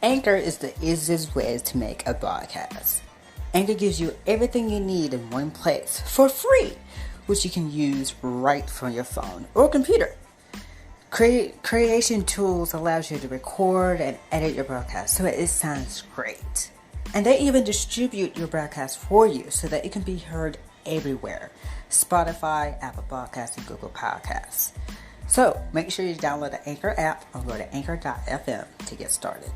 Anchor is the easiest way to make a podcast. Anchor gives you everything you need in one place for free, which you can use right from your phone or computer. Creation tools allows you to record and edit your broadcast so it sounds great. And they even distribute your broadcast for you so that it can be heard everywhere. Spotify, Apple Podcasts, and Google Podcasts. So make sure you download the Anchor app or go to anchor.fm to get started.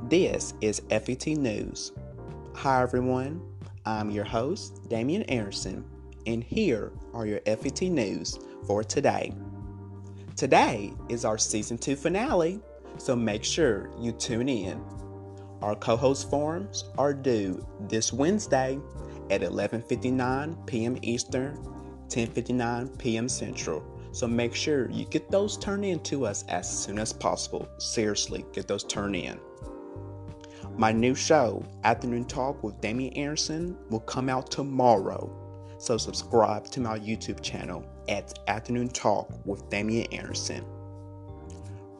This is FET News. Hi everyone, I'm your host, Damian, and here are your FET News for today. Today is our Season 2 finale, so make sure you tune in. Our co-host forms are due this Wednesday at 11:59 p.m. Eastern, 10:59 p.m. Central. So make sure you get those turned in to us as soon as possible. Seriously, get those turned in. My new show, Afternoon Talk with Damian, will come out tomorrow. So subscribe to my YouTube channel at Afternoon Talk with Damian.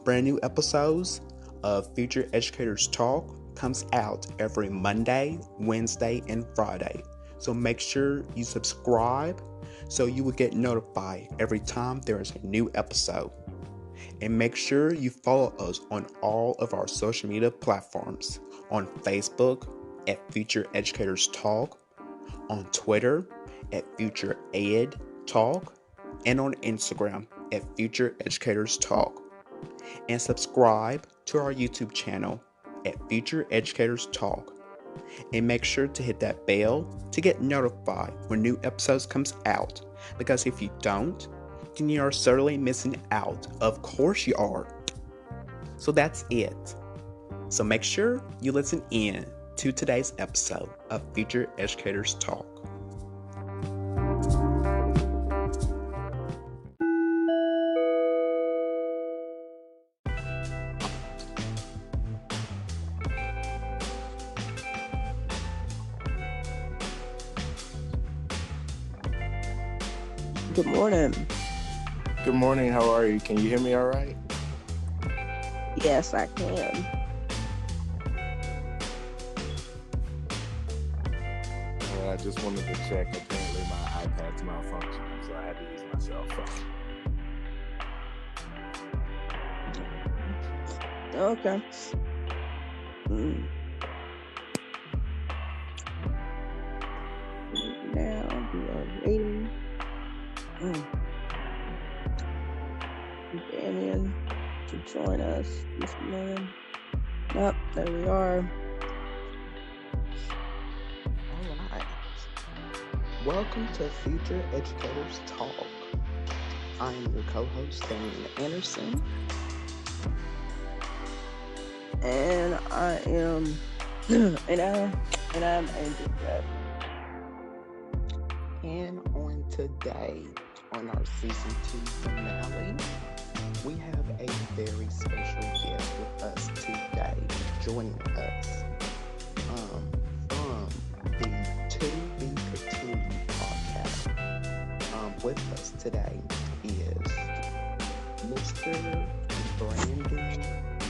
Brand new episodes of Future Educators Talk comes out every Monday, Wednesday, and Friday. So make sure you subscribe so you will get notified every time there is a new episode. And make sure you follow us on all of our social media platforms. On Facebook at Future Educators Talk, on Twitter at Future Ed Talk, and on Instagram at Future Educators Talk. And subscribe to our YouTube channel at Future Educators Talk. And make sure to hit that bell to get notified when new episodes comes out. Because if you don't, then you are certainly missing out. Of course you are. So that's it. So make sure you listen in to today's episode of Future Educators Talk. Good morning. Good morning. How are you? Can you hear me all right? Yes, I can. I just wanted to check. Apparently my iPad's malfunctioning, so I had to use my cell phone. Okay. Now we are waiting. Damian to join us this morning. Yep, there we are. Alright. Welcome to Future Educators Talk. I am your co-host, Damian, And I am and I'm Andrew Frett. And on today, on our Season 2 finale, we have a very special guest with us today, joining us from the ToBEcontinued podcast. With us today is Mr. Brandon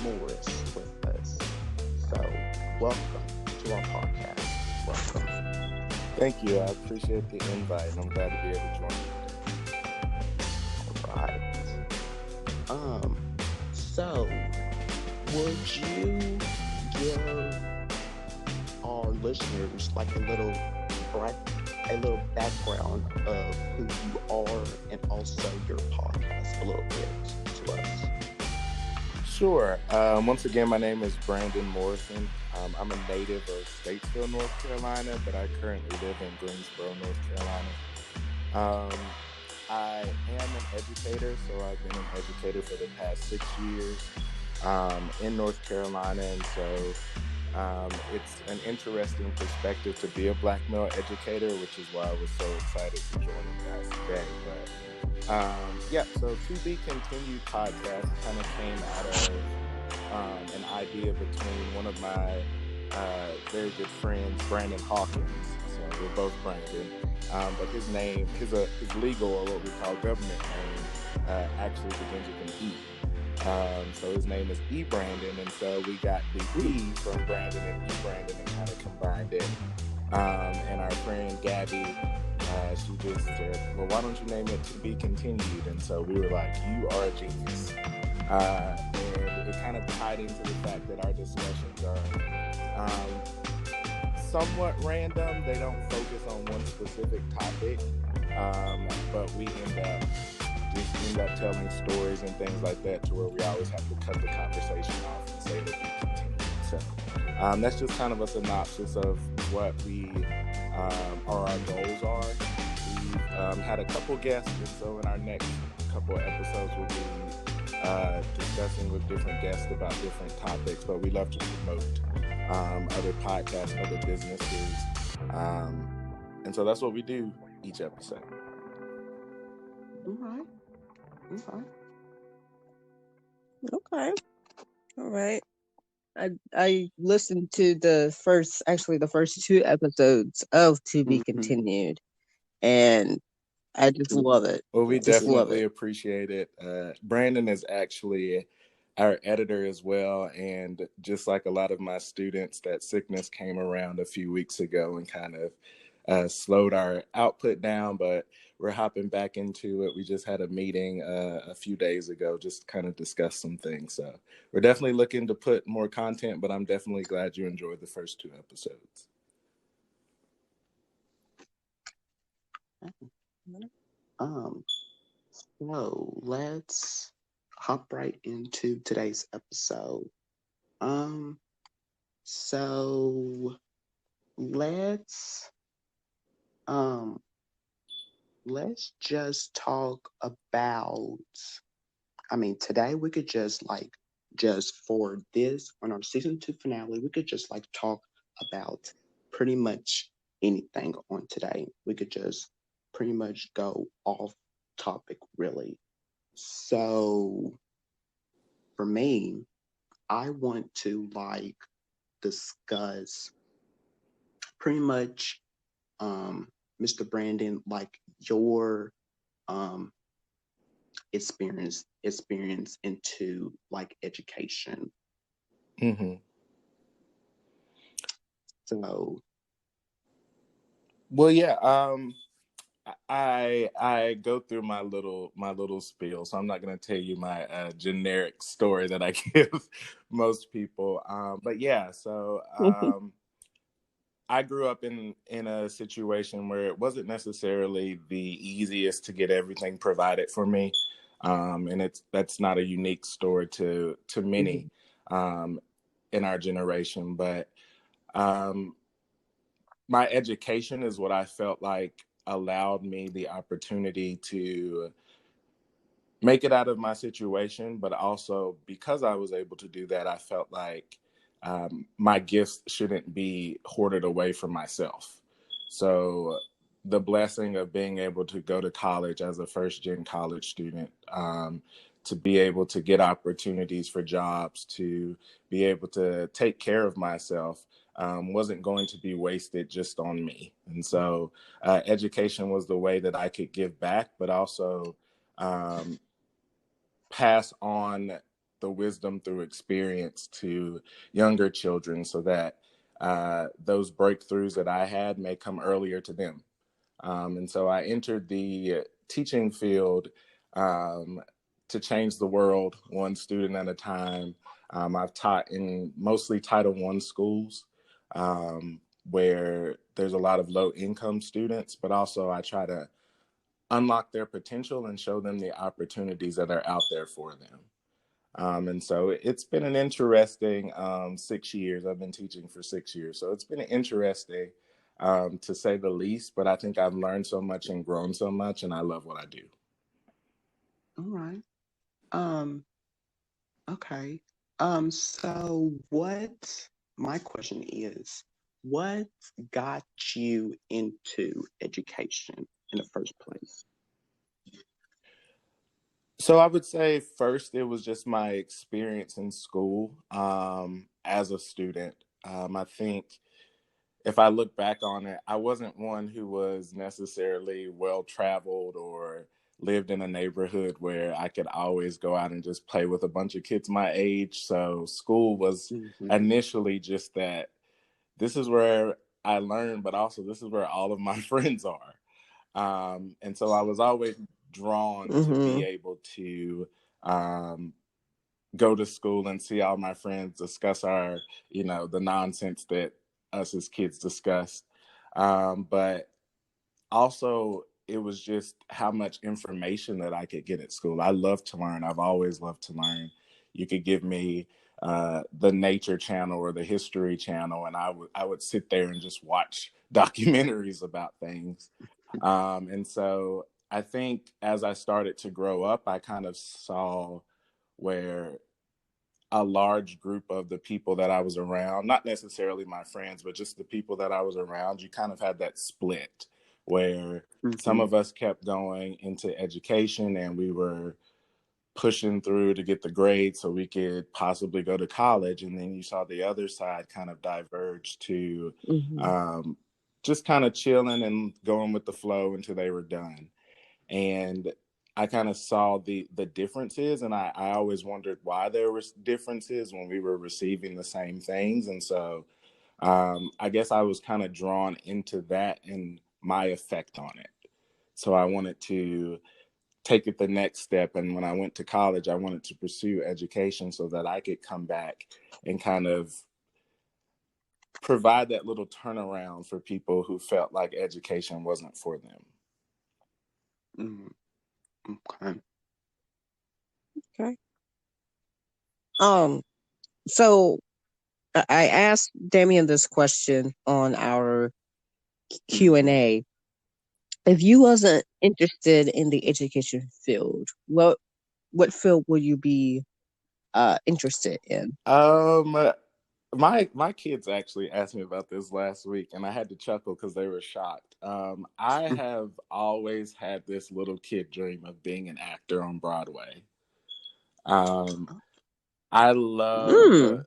Morrison with us. So, welcome to our podcast. Welcome. Thank you. I appreciate the invite, and I'm glad to be able to join you. All right. So, would you give our listeners like a little background of who you are and also your podcast a little bit to us? Sure. Once again, my name is Brandon Morrison. I'm a native of Statesville, North Carolina, but I currently live in Greensboro, North Carolina. I am an educator, so I've been an educator for the past 6 years in North Carolina, and so it's an interesting perspective to be a Black male educator, which is why I was so excited to join you guys today. But so ToBEcontinued podcast kind of came out of an idea between one of my very good friends, Brandon Hawkins. So we're both Brandon, but his legal, or what we call government name, actually begins with an E. So his name is E. Brandon, and so we got the E from Brandon and E. Brandon and kind of combined it. And our friend Gabby, she just said, "Well, why don't you name it To Be Continued?" And so we were like, "You are a genius." And it kind of tied into the fact that our discussions are somewhat random. They don't focus on one specific topic, but we end up telling stories and things like that, to where we always have to cut the conversation off and say that we continue. So that's just kind of a synopsis of what our goals are. We've had a couple guests, and so in our next couple of episodes we'll be discussing with different guests about different topics, but we love to promote other podcasts, other businesses, and so that's what we do each episode. Okay. All right. I listened to the first 2 episodes of To Be Continued, and I just love it. Well, we Just love definitely it. appreciate it. Brandon is actually our editor as well, and just like a lot of my students, that sickness came around a few weeks ago and kind of slowed our output down, but we're hopping back into it. We just had a meeting a few days ago, just kind of discuss some things. So we're definitely looking to put more content, but I'm definitely glad you enjoyed the first 2 episodes. So let's hop right into today's episode. So let's just talk about, today we could just for this, on our season 2 finale, we could just talk about pretty much anything on today. We could just pretty much go off topic, really. So for me, I want to discuss pretty much, Mr. Brandon, your experience into education. Mm-hmm. So, well, yeah. I go through my little spiel, so I'm not going to tell you my generic story that I give most people. But yeah, so I grew up in a situation where it wasn't necessarily the easiest to get everything provided for me, and that's not a unique story to many in our generation. But my education is what I felt like allowed me the opportunity to make it out of my situation. But also, because I was able to do that, I felt like my gifts shouldn't be hoarded away from myself. So the blessing of being able to go to college as a first-gen college student, to be able to get opportunities for jobs, to be able to take care of myself, wasn't going to be wasted just on me. And so education was the way that I could give back, but also pass on the wisdom through experience to younger children, so that those breakthroughs that I had may come earlier to them. And so I entered the teaching field to change the world one student at a time. I've taught in mostly Title I schools, where there's a lot of low-income students, but also I try to unlock their potential and show them the opportunities that are out there for them. And so it's been an interesting 6 years. I've been teaching for 6 years. So it's been interesting, to say the least, but I think I've learned so much and grown so much, and I love what I do. all right. Okay. So my question is, what got you into education in the first place? So I would say first it was just my experience in school as a student. I think if I look back on it, I wasn't one who was necessarily well traveled or lived in a neighborhood where I could always go out and just play with a bunch of kids my age. So school was initially just that this is where I learned, but also this is where all of my friends are. And so I was always drawn to be able to go to school and see all my friends discuss our, the nonsense that us as kids discussed. But also, it was just how much information that I could get at school. I love to learn. I've always loved to learn. You could give me the Nature Channel or the History Channel, and I would sit there and just watch documentaries about things. And so I think as I started to grow up, I kind of saw where a large group of the people that I was around, not necessarily my friends, but just the people that I was around, you kind of had that split where some of us kept going into education and we were pushing through to get the grades so we could possibly go to college. And then you saw the other side kind of diverge to just kind of chilling and going with the flow until they were done. And I kind of saw the differences, and I always wondered why there were differences when we were receiving the same things. And so I guess I was kind of drawn into that and my effect on it. So I wanted to take it the next step. And when I went to college, I wanted to pursue education so that I could come back and kind of provide that little turnaround for people who felt like education wasn't for them. Okay. Okay. So I asked Damian this question on our Q&A. If you wasn't interested in the education field, what field would you be interested in? My kids actually asked me about this last week, and I had to chuckle because they were shocked. I have always had this little kid dream of being an actor on Broadway. I love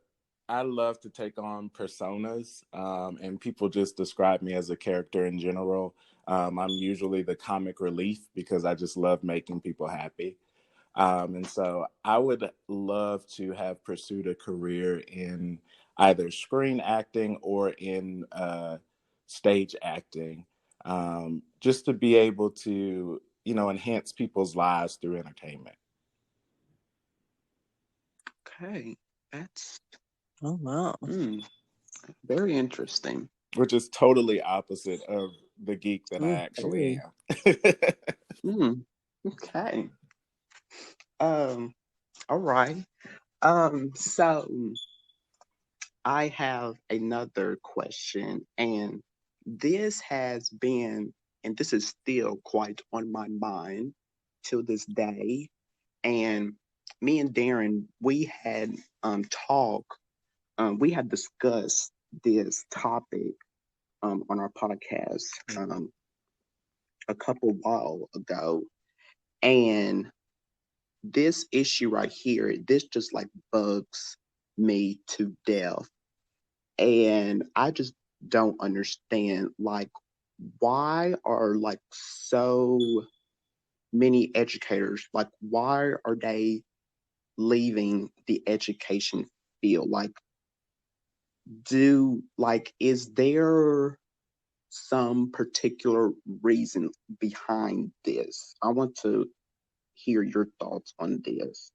to take on personas, and people just describe me as a character in general. I'm usually the comic relief because I just love making people happy. And so I would love to have pursued a career in either screen acting or in stage acting, just to be able to, enhance people's lives through entertainment. Okay, that's wow, very interesting. Which is totally opposite of the geek that I actually am. Okay. All right. So I have another question, and this has been, and this is still quite on my mind till this day. And me and Darren, we had we had discussed this topic on our podcast a couple while ago, and this issue right here, this just like bugs me to death. And I just don't understand, like, why are like so many educators, like, why are they leaving the education field? Like, is there some particular reason behind this? I want to hear your thoughts on this.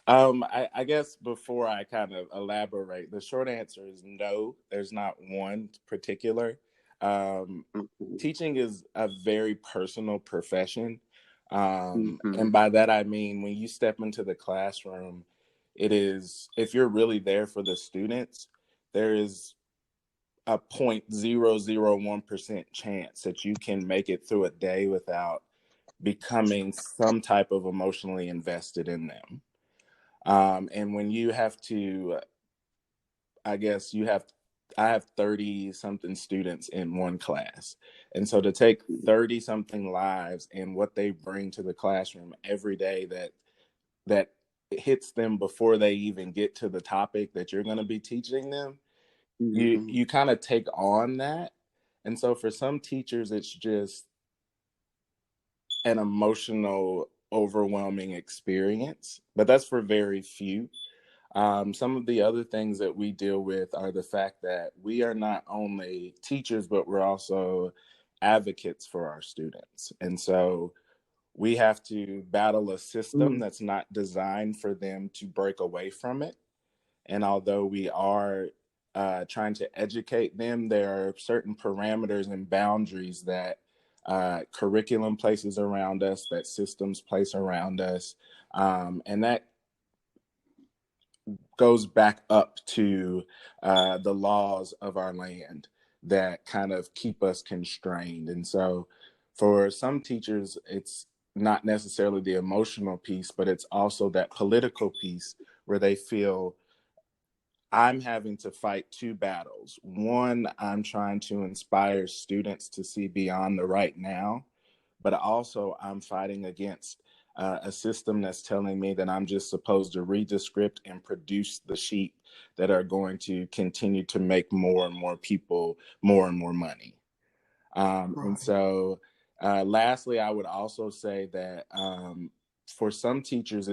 I guess before I kind of elaborate, the short answer is no, there's not one particular. Teaching is a very personal profession. And by that, I mean, when you step into the classroom, it is, if you're really there for the students, there is a 0.001% chance that you can make it through a day without becoming some type of emotionally invested in them. And when you have to, I guess you have, I have 30 something students in one class. And so to take 30 something lives and what they bring to the classroom every day that hits them before they even get to the topic that you're going to be teaching them, you kind of take on that. And so for some teachers, it's just an emotional, overwhelming experience, but that's for very few. Some of the other things that we deal with are the fact that we are not only teachers, but we're also advocates for our students. And so we have to battle a system that's not designed for them to break away from it. And although we are trying to educate them, there are certain parameters and boundaries that curriculum places around us, that systems place around us. And that goes back up to the laws of our land that kind of keep us constrained. And so for some teachers, it's not necessarily the emotional piece, but it's also that political piece where they feel I'm having to fight two battles. One, I'm trying to inspire students to see beyond the right now, but also I'm fighting against a system that's telling me that I'm just supposed to read the script and produce the sheep that are going to continue to make more and more people more and more money. And so lastly, I would also say that for some teachers,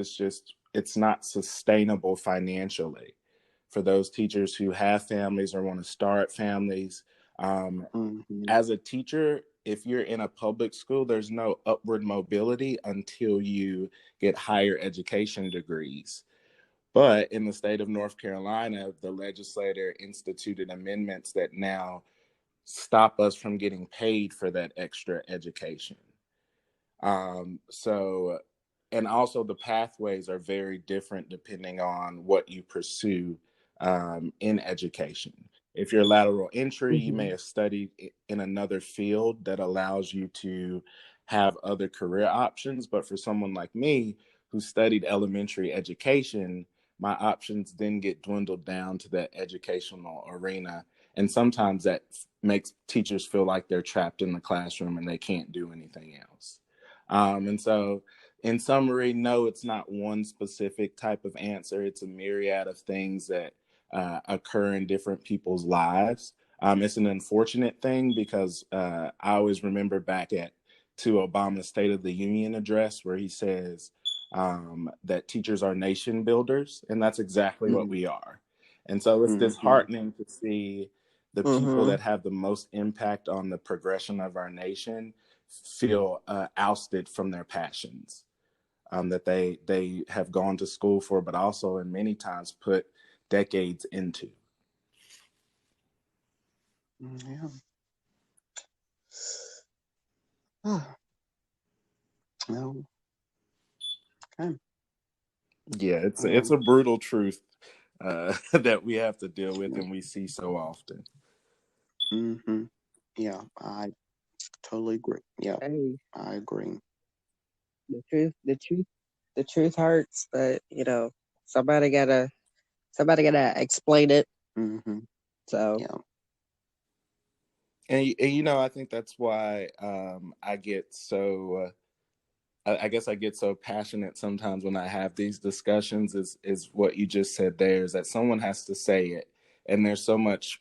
it's not sustainable financially. For those teachers who have families or want to start families, as a teacher, if you're in a public school, there's no upward mobility until you get higher education degrees. But in the state of North Carolina, the legislator instituted amendments that now stop us from getting paid for that extra education. And also the pathways are very different depending on what you pursue in education. If you're lateral entry, you may have studied in another field that allows you to have other career options. But for someone like me who studied elementary education, my options then get dwindled down to that educational arena. And sometimes that makes teachers feel like they're trapped in the classroom and they can't do anything else. And so in summary, no, it's not one specific type of answer. It's a myriad of things that occur in different people's lives. It's an unfortunate thing because I always remember back to Obama's State of the Union address where he says that teachers are nation builders, and that's exactly what we are. And so it's disheartening to see the people that have the most impact on the progression of our nation feel ousted from their passions that they have gone to school for, but also in many times put decades into. Yeah. Oh. Okay. Yeah, it's a brutal truth that we have to deal with and we see so often. Yeah, I totally agree. Yeah, Hey, I agree. the truth hurts, but somebody gotta explain it. So yeah. And I think that's why I get so I guess I get so passionate sometimes when I have these discussions is what you just said there, is that someone has to say it. And there's so much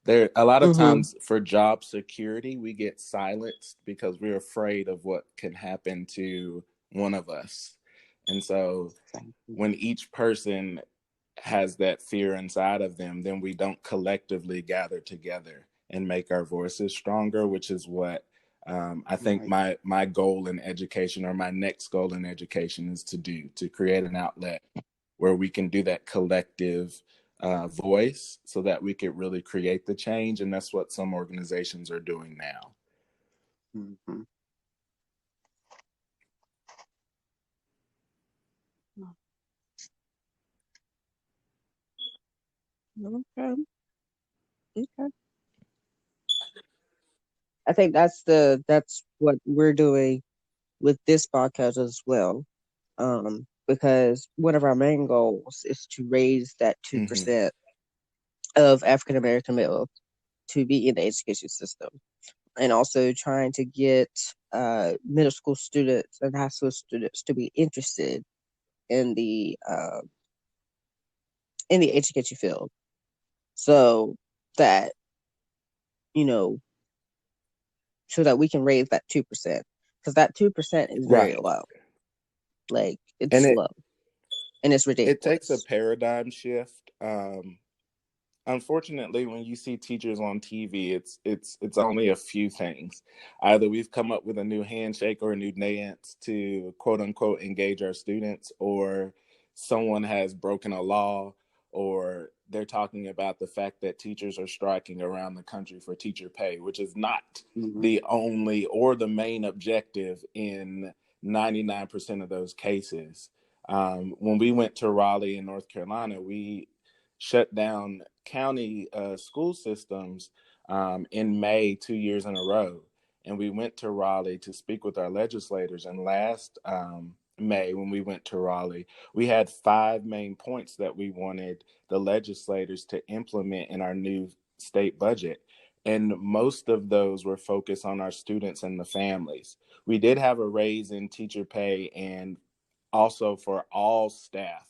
there. A lot of times for job security, we get silenced because we're afraid of what can happen to one of us. And so when each person has that fear inside of them, then we don't collectively gather together and make our voices stronger, which is what I think my goal in education, or my next goal in education, is to create an outlet where we can do that collective voice so that we could really create the change. And that's what some organizations are doing now. okay. I think that's what we're doing with this podcast as well. Because one of our main goals is to raise that 2% of African American males to be in the education system, and also trying to get middle school students and high school students to be interested in the education field, so that you know, so that we can raise that 2%, because that 2% is very Right. low. Like, And it's low and it's it takes a ridiculous. paradigm shift. Unfortunately, when you see teachers on TV, it's only a few things. Either we've come up with a new handshake or a new dance to quote unquote engage our students, or someone has broken a law, or they're talking about the fact that teachers are striking around the country for teacher pay, which is not the only or the main objective in 99% of those cases. When we went to Raleigh in North Carolina, we shut down county school systems in May 2 years in a row. And we went to Raleigh to speak with our legislators. And last May, when we went to Raleigh, we had 5 main points that we wanted the legislators to implement in our new state budget. And most of those were focused on our students and the families. We did have a raise in teacher pay and also for all staff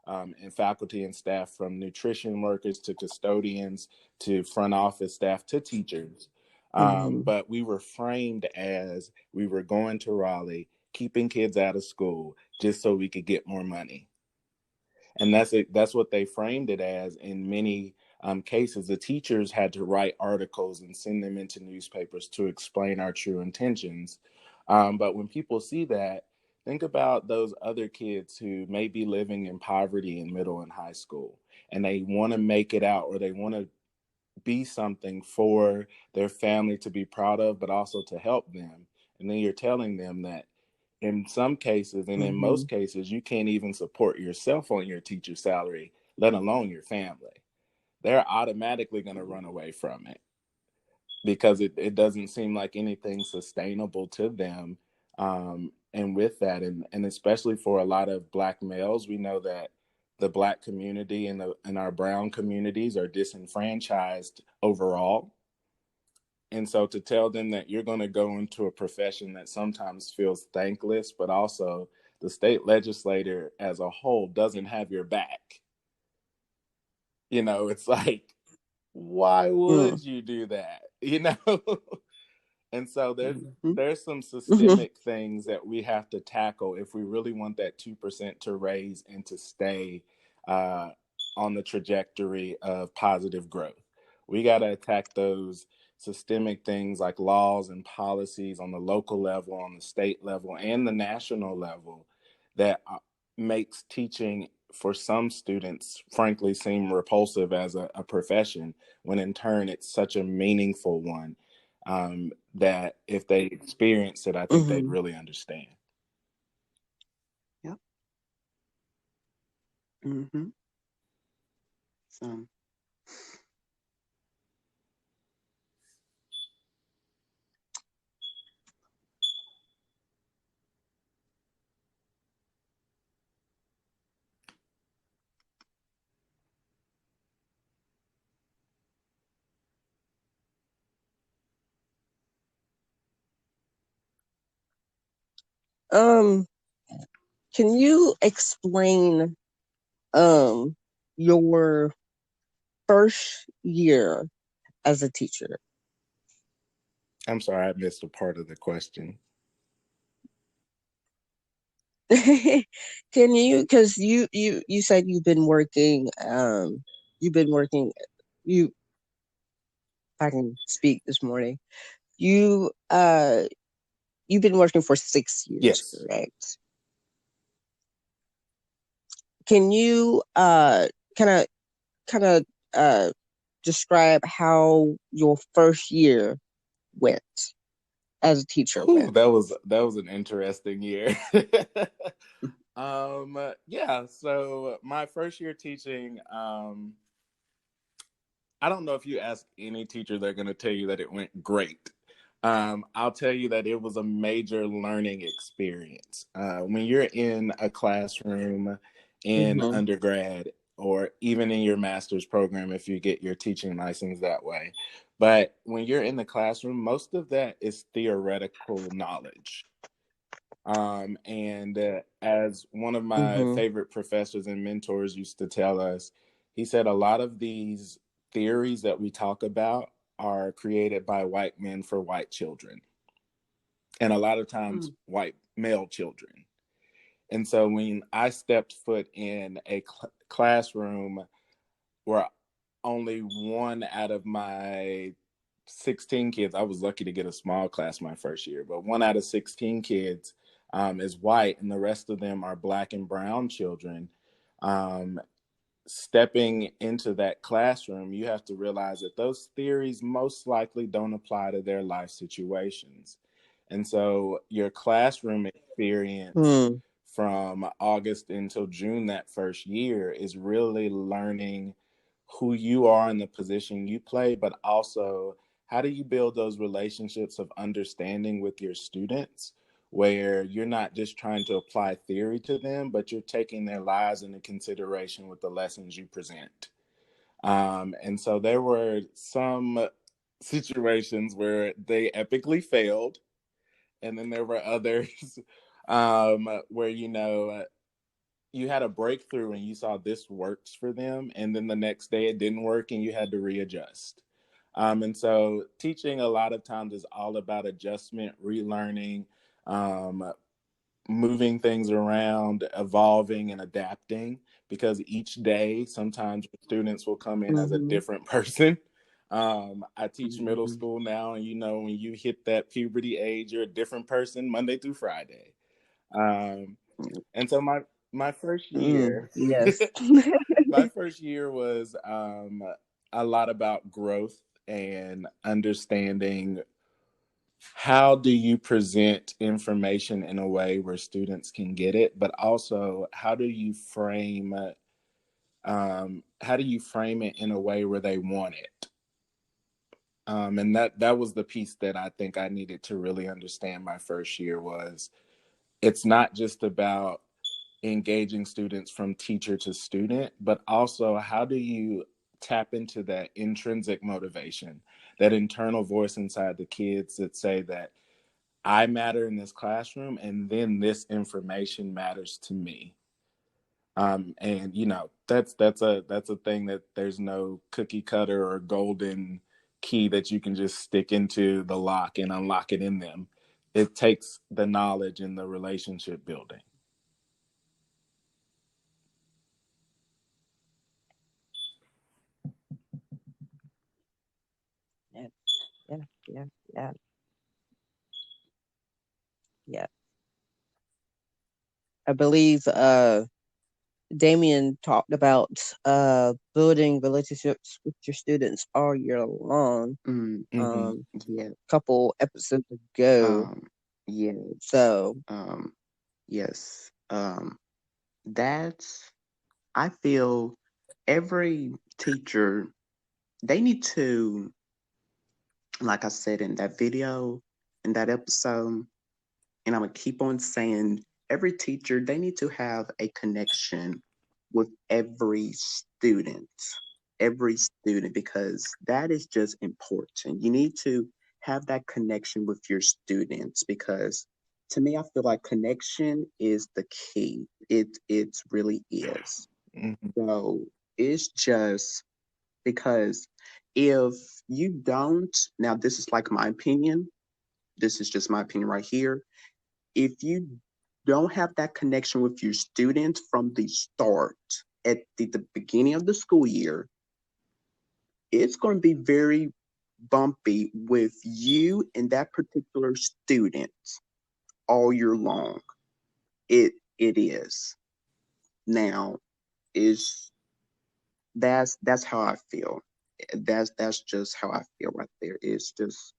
and faculty and staff, from nutrition workers to custodians to front office staff to teachers. Mm-hmm. But we were framed as we were going to Raleigh, keeping kids out of school just so we could get more money. And that's it. That's what they framed it as in many cases. The teachers had to write articles and send them into newspapers to explain our true intentions. But when people see that, think about those other kids who may be living in poverty in middle and high school, and they want to make it out, or they want to be something for their family to be proud of, but also to help them. And then you're telling them that in some cases, and in Mm-hmm. most cases, you can't even support yourself on your teacher salary, let alone your family. They're automatically going to run away from it because it doesn't seem like anything sustainable to them. And with that, and especially for a lot of Black males, we know that the Black community and our brown communities are disenfranchised overall. And so to tell them that you're going to go into a profession that sometimes feels thankless, but also the state legislator as a whole doesn't have your back. It's like, why would you do that? And so Mm-hmm. there's some Mm-hmm. systemic things that we have to tackle if we really want that 2% to raise and to stay uh, on the trajectory of positive growth. We got to attack those systemic things like laws and policies on the local level, on the state level, and the national level that makes teaching for some students, frankly, seem repulsive as a profession, when in turn it's such a meaningful one. That if they experience it, I think they'd Mm-hmm. really understand. Yep. Mm-hmm. So, Um, can you explain um your first year as a teacher? I'm sorry, I missed a part of the question. Can you, because you said you've been working you if I can speak this morning, you you've been working for 6 years, Yes. correct? Can you kind of uh describe how your first year went as a teacher Ooh, went? that was an interesting year. Yeah, so my first year teaching, I don't know if you ask any teacher, they're going to tell you that it went great. I'll tell you that it was a major learning experience. When you're in a classroom in Mm-hmm. undergrad, or even in your master's program if you get your teaching license that way. But when you're in the classroom, most of that is theoretical knowledge. And as one of my favorite professors and mentors used to tell us, he said a lot of these theories that we talk about are created by white men for white children, and a lot of times white male children. And so when I stepped foot in a classroom where only one out of my 16 kids, I was lucky to get a small class my first year, but one out of 16 kids is white, and the rest of them are Black and brown children. Stepping into that classroom, you have to realize that those theories most likely don't apply to their life situations. And so your classroom experience from August until June that first year is really learning who you are in the position you play, but also how do you build those relationships of understanding with your students, where you're not just trying to apply theory to them, but you're taking their lives into consideration with the lessons you present. And so there were some situations where they epically failed, and then there were others where, you had a breakthrough and you saw this works for them, and then the next day it didn't work and you had to readjust. And so teaching a lot of times is all about adjustment, relearning, moving things around, evolving and adapting, because each day sometimes students will come in as a different person. I teach middle school now, and when you hit that puberty age, you're a different person Monday through Friday. And so my first year, yes. my first year was a lot about growth and understanding how do you present information in a way where students can get it, but also how do you frame it in a way where they want it. And that was the piece that I think I needed to really understand my first year. Was it's not just about engaging students from teacher to student, but also how do you tap into that intrinsic motivation, that internal voice inside the kids that say that I matter in this classroom, and then this information matters to me. And that's a thing that there's no cookie cutter or golden key that you can just stick into the lock and unlock it in them. It takes the knowledge and the relationship building. Yeah. I believe Damian talked about building relationships with your students all year long. Yeah. A couple episodes ago. Yeah. So yes. That's, I feel every teacher, they need to, like I said in that video, in that episode, and I'm gonna keep on saying, every teacher, they need to have a connection with every student, because that is just important. You need to have that connection with your students, because to me, I feel like connection is the key. It really is. So it's just because if you don't, now this is like my opinion, this is just my opinion right here. If you don't have that connection with your students from the start, at the beginning of the school year, it's going to be very bumpy with you and that particular student all year long. It is. Now, is that's how I feel. That's just how I feel right there. It's just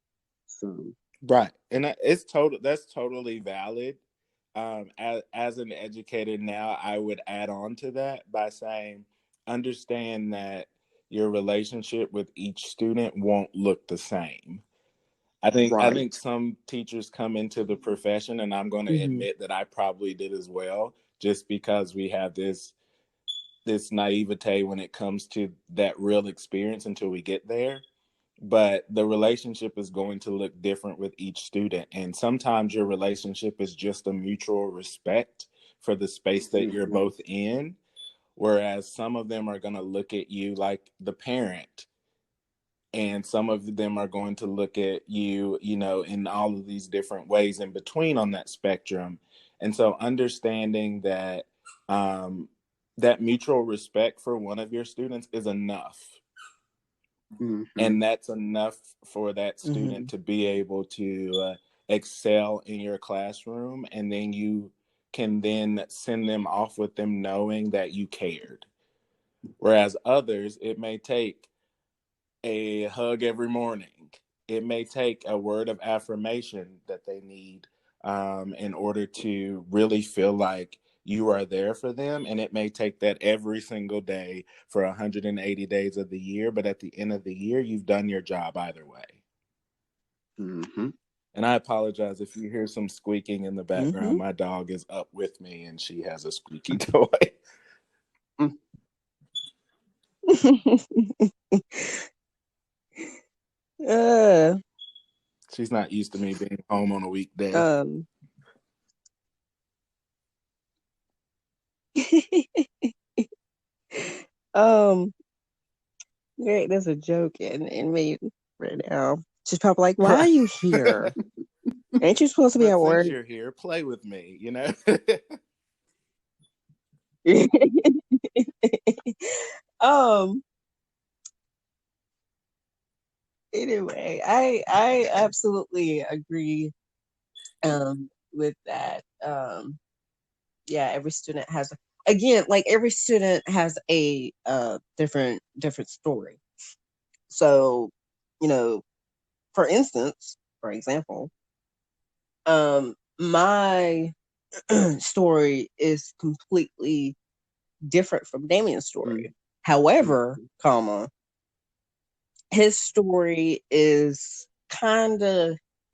some Right. And that's totally valid. As an educator now, I would add on to that by saying, understand that your relationship with each student won't look the same. I think some teachers come into the profession, and I'm going to admit that I probably did as well, just because we have this this naivete when it comes to that real experience until we get there. But the relationship is going to look different with each student. And sometimes your relationship is just a mutual respect for the space that you're both in. Whereas some of them are going to look at you like the parent, and some of them are going to look at you, you know, in all of these different ways in between on that spectrum. And so understanding that that mutual respect for one of your students is enough. And that's enough for that student to be able to excel in your classroom. And then you can then send them off with them knowing that you cared. Whereas others, it may take a hug every morning. It may take a word of affirmation that they need in order to really feel like you are there for them. And it may take that every single day for 180 days of the year. But at the end of the year, you've done your job either way. And I apologize if you hear some squeaking in the background. My dog is up with me and she has a squeaky toy. She's not used to me being home on a weekday. There's a joke in me right now. She's probably like, "Why are you here? Ain't you supposed to be at work? Since you're here, play with me, you know." Anyway, I absolutely agree with that. Yeah, every student has every student has a different story. So, you know, for example, my story is completely different from Damian's story. However, his story is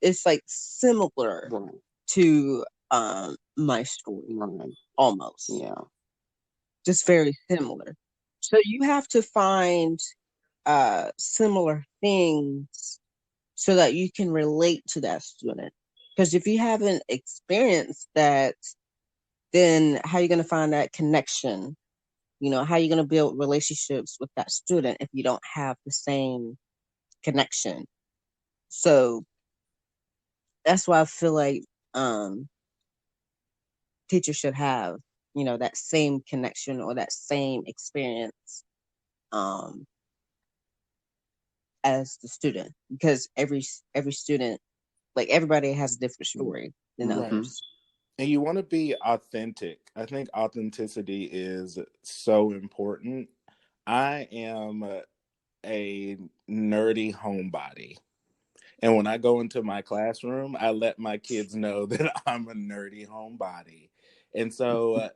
it's like similar to my story, almost. Yeah, just very similar. So you have to find similar things so that you can relate to that student. Because if you haven't experienced that, then how are you going to find that connection? You know, how are you going to build relationships with that student if you don't have the same connection? So that's why I feel like teachers should have, you know, that same connection or that same experience as the student, because every student, like everybody has a different story than others. And you want to be authentic. I think authenticity is so important. I am a nerdy homebody. And when I go into my classroom, I let my kids know that I'm a nerdy homebody. And so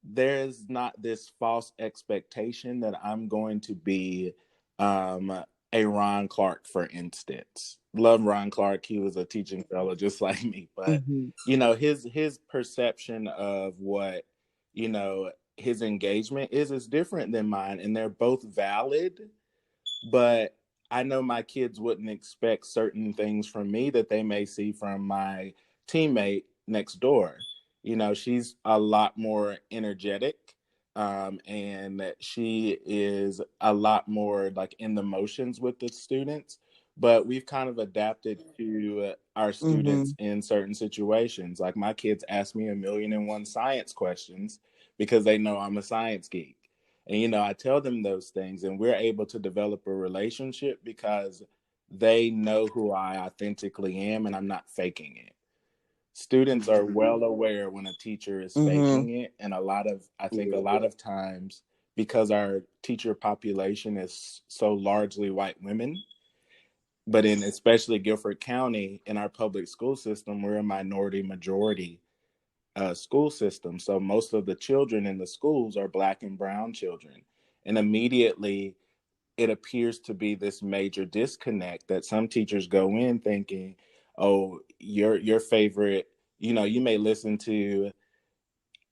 there's not this false expectation that I'm going to be a Ron Clark, for instance. Love Ron Clark. He was a teaching fellow just like me. But, you know, his perception of what, you know, his engagement is different than mine. And they're both valid. But I know my kids wouldn't expect certain things from me that they may see from my teammate next door. You know, she's a lot more energetic, and she is a lot more like in the motions with the students. But we've kind of adapted to our students in certain situations. Like my kids ask me 1,000,001 science questions because they know I'm a science geek. And, you know, I tell them those things and we're able to develop a relationship because they know who I authentically am and I'm not faking it. Students are well aware when a teacher is faking it. And I think a lot of times, because our teacher population is so largely white women, but in especially Guilford County, in our public school system, we're a minority majority school system. So most of the children in the schools are Black and brown children. And immediately it appears to be this major disconnect that some teachers go in thinking, oh, your favorite, you know, you may listen to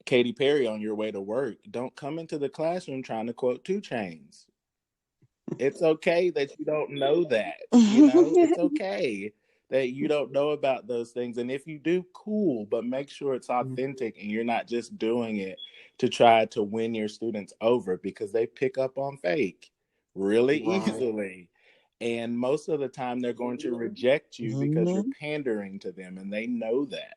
Katy Perry on your way to work. Don't come into the classroom trying to quote 2 Chainz. It's okay that you don't know that. It's okay that you don't know about those things. And if you do, cool, but make sure it's authentic and you're not just doing it to try to win your students over, because they pick up on fake really easily. And most of the time they're going to reject you because you're pandering to them, and they know that.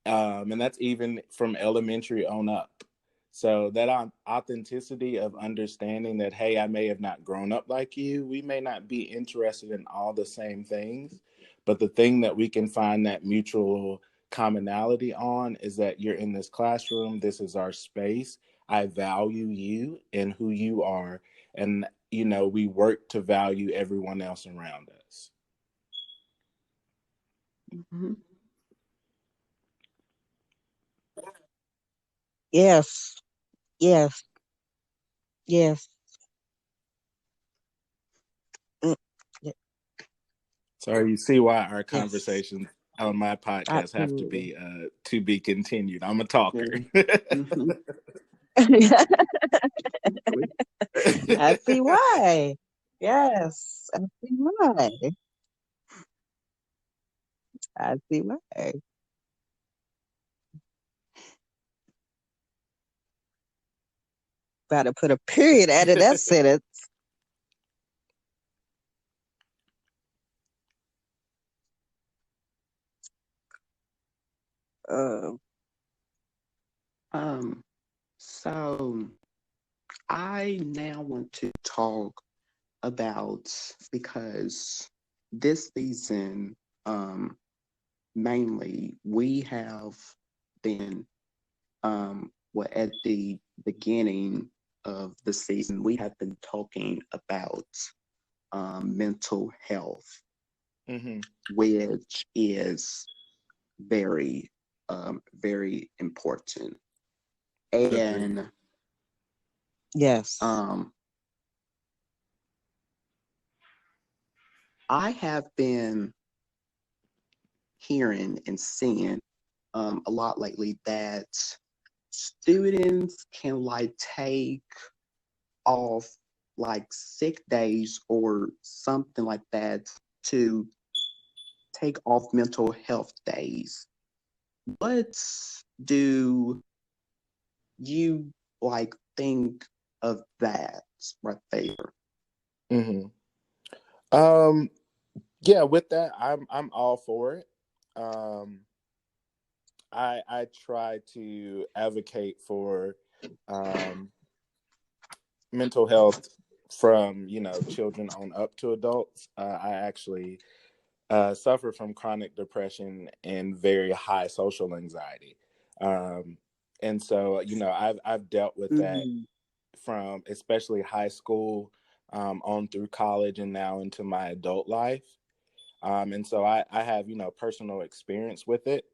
And that's even from elementary on up. So that authenticity of understanding that, hey, I may have not grown up like you. We may not be interested in all the same things, but the thing that we can find that mutual commonality on is that you're in this classroom. This is our space. I value you and who you are. And, we work to value everyone else around us. Mm-hmm. Yes. Yes. Yes. Yeah. So you see why our Yes. conversations on my podcast have to Absolutely. be to be continued. I'm a talker. Mm-hmm. I see why. Yes, I see why. I see why. About to put a period out of that sentence. So I now want to talk about, because this season, mainly we have been, at the beginning of the season, we have been talking about mental health, which is very, very important. And yes, I have been hearing and seeing a lot lately that students can take off sick days or something like that to take off mental health days. What do you think of that right there? Yeah, with that, I'm all for it. I try to advocate for mental health from children on up to adults. I actually suffer from chronic depression and very high social anxiety, and so I've dealt with that from especially high school on through college and now into my adult life. And so I have, personal experience with it.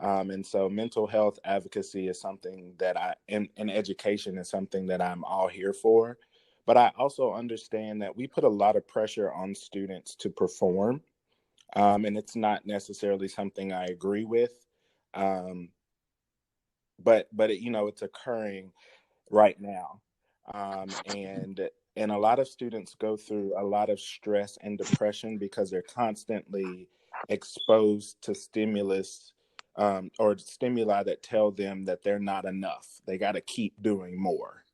And so mental health advocacy is something that and education is something that I'm all here for. But I also understand that we put a lot of pressure on students to perform. And it's not necessarily something I agree with. But it's occurring right now. And a lot of students go through a lot of stress and depression because they're constantly exposed to stimulus or stimuli that tell them that they're not enough. They got to keep doing more.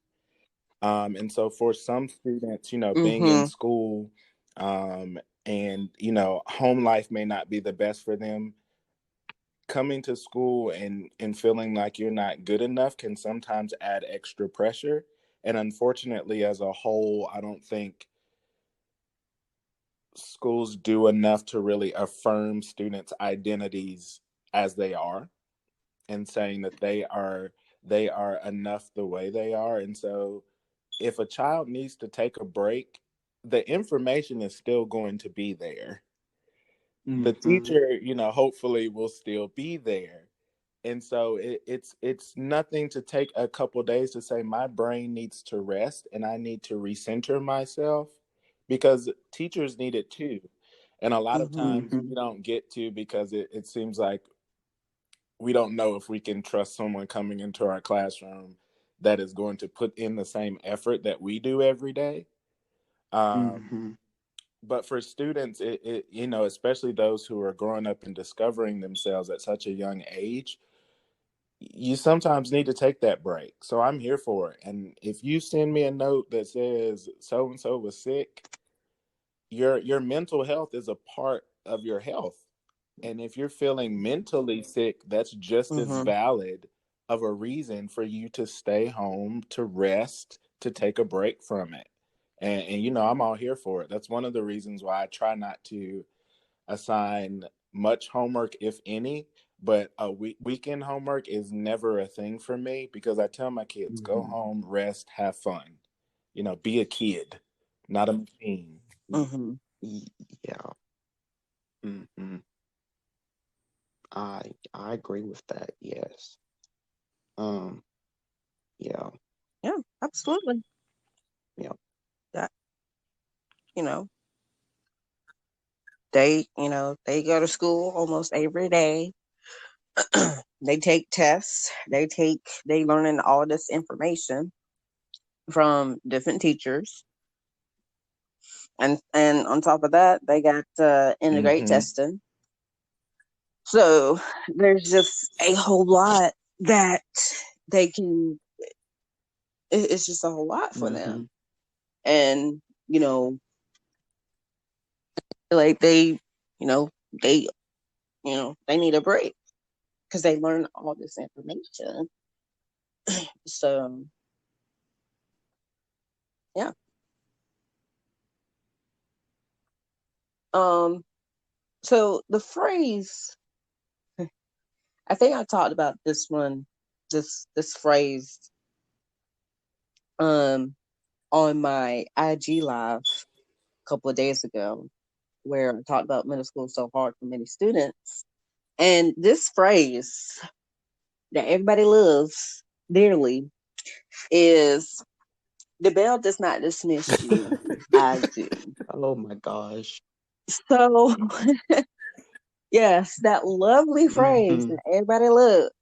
And so for some students, being in school and, home life may not be the best for them. Coming to school and feeling like you're not good enough can sometimes add extra pressure. And unfortunately, as a whole, I don't think schools do enough to really affirm students' identities as they are, and saying that they are enough the way they are. And so if a child needs to take a break, the information is still going to be there. The teacher, hopefully will still be there. And so it's nothing to take a couple days to say my brain needs to rest and I need to recenter myself, because teachers need it too. And a lot of times we don't get to, because it seems like we don't know if we can trust someone coming into our classroom that is going to put in the same effort that we do every day. But for students, you know, especially those who are growing up and discovering themselves at such a young age, you sometimes need to take that break. So I'm here for it. And if you send me a note that says so and so was sick, your mental health is a part of your health. And if you're feeling mentally sick, that's just as valid of a reason for you to stay home, to rest, to take a break from it. And you know, I'm all here for it. That's one of the reasons why I try not to assign much homework, if any, but a weekend homework is never a thing for me, because I tell my kids, go home, rest, have fun. You know, be a kid, not a machine. Yeah. I agree with that. Yes. Yeah. Yeah, absolutely. Yeah. That, you know, they go to school almost every day. They take tests. They learning all this information from different teachers. And on top of that, they got integrate testing. So there's just a whole lot that they can. It's just a whole lot for them, and you know, like they need a break because they learn all this information. So yeah. So the phrase, I think I talked about this one, this phrase, on my IG live a couple of days ago, where I talked about middle school so hard for many students, and this phrase that everybody loves dearly is, "The bell does not dismiss you, I do." Oh my gosh. So yes, that lovely phrase that everybody loves.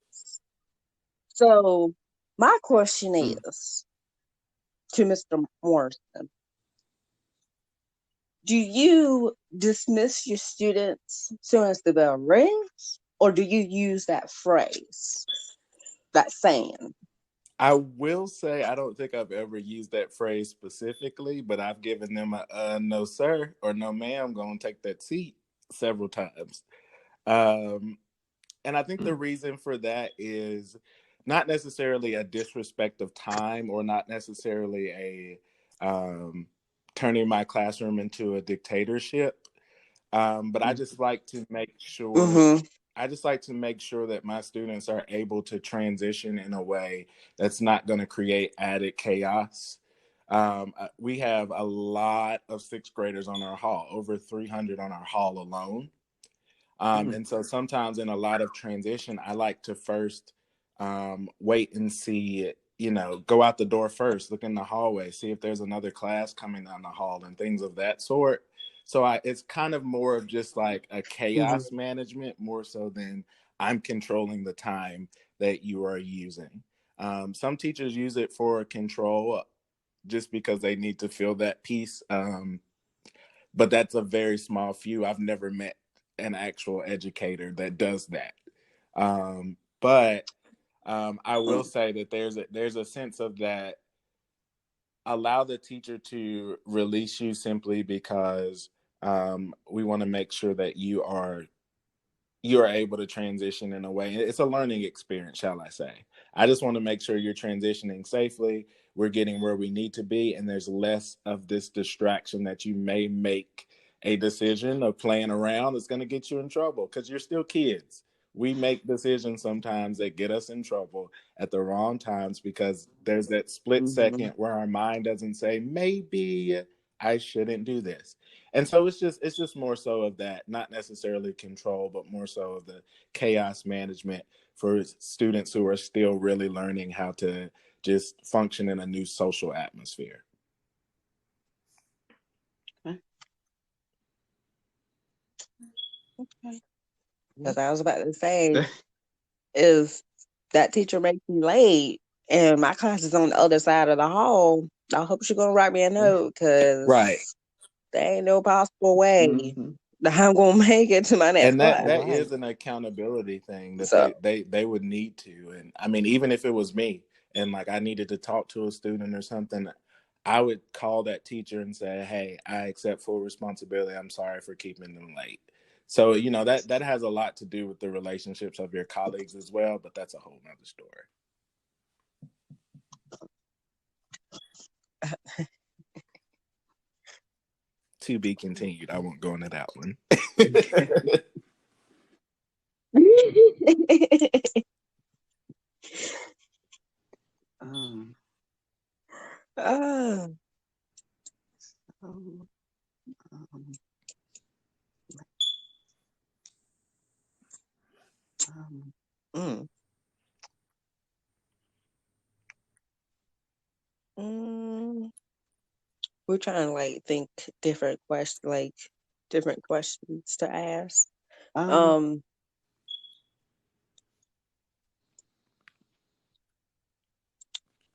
So my question is to Mr. Morrison: do you dismiss your students as soon as the bell rings, or do you use that phrase, that saying? I will say I don't think I've ever used that phrase specifically, but I've given them a no sir or no ma'am, gonna take that seat several times. And I think the reason for that is not necessarily a disrespect of time, or not necessarily a turning my classroom into a dictatorship. But I just like to make sure that my students are able to transition in a way that's not going to create added chaos. We have a lot of sixth graders on our hall, over 300 on our hall alone. And so sometimes in a lot of transition, I like to first wait and see, you know, go out the door first, look in the hallway, see if there's another class coming down the hall and things of that sort. So it's kind of more of just like a chaos management, more so than I'm controlling the time that you are using. Some teachers use it for control just because they need to feel that peace. But that's a very small few. I've never met an actual educator that does that. But I will say that there's a sense of that. Allow the teacher to release you simply because we want to make sure that you are able to transition in a way. It's a learning experience, shall I say. I just want to make sure you're transitioning safely. We're getting where we need to be, and there's less of this distraction that you may make a decision of playing around that's going to get you in trouble, because you're still kids. We make decisions sometimes that get us in trouble at the wrong times, because there's that split second where our mind doesn't say, maybe I shouldn't do this. And so it's just more so of that, not necessarily control, but more so of the chaos management for students who are still really learning how to just function in a new social atmosphere. Okay. Because I was about to say, if that teacher makes me late and my class is on the other side of the hall, I hope she's gonna write me a note because Right. there ain't no possible way Mm-hmm. that I'm gonna make it to my next And that class. that Right. is an accountability thing that So they would need to. And I mean, even if it was me and like I needed to talk to a student or something, I would call that teacher and say, "Hey, I accept full responsibility. I'm sorry for keeping them late." So, that has a lot to do with the relationships of your colleagues as well, but that's a whole nother story. To be continued. I won't go into that one. Um, Ah, so, um, um, mm, mm. We're trying to like think different questions to ask. um, Um,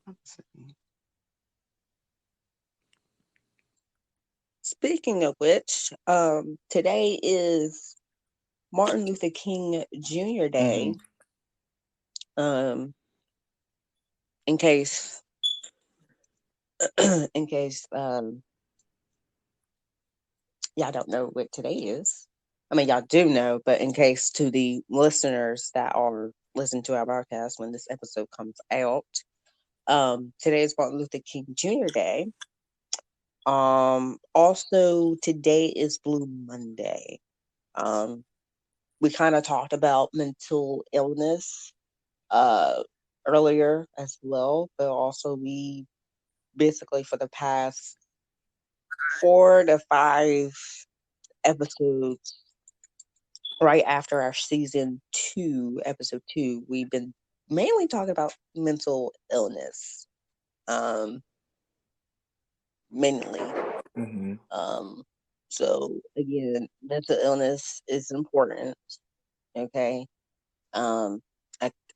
let's see. Speaking of which, today is Martin Luther King Jr. Hmm. Day. Um, in case, in case, y'all don't know what today is. I mean, y'all do know, but in case to the listeners that are listening to our broadcast when this episode comes out, today is Martin Luther King Jr. Day. Also today is Blue Monday. Um, we kind of talked about mental illness uh earlier as well, but also we basically for the past 4 to 5 episodes right after our season 2, episode 2, we've been mainly talking about mental illness. Um, mainly. Hmm. Um, so again, mental illness is important. Okay. Um,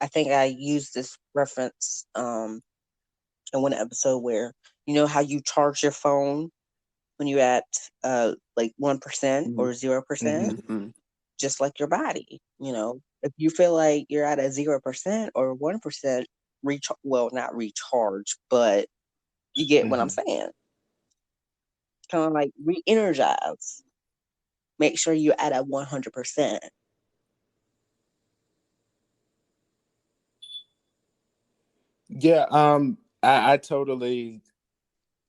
I think I used this reference in one episode where you know how you charge your phone when you're at like 1% Mm-hmm. or 0%, Mm-hmm. just like your body. You know, if you feel like you're at a 0% or 1% well, not recharge, but you get what I'm Hmm. saying. Kind of like re-energize. Make sure you're at a 100%. Yeah, I totally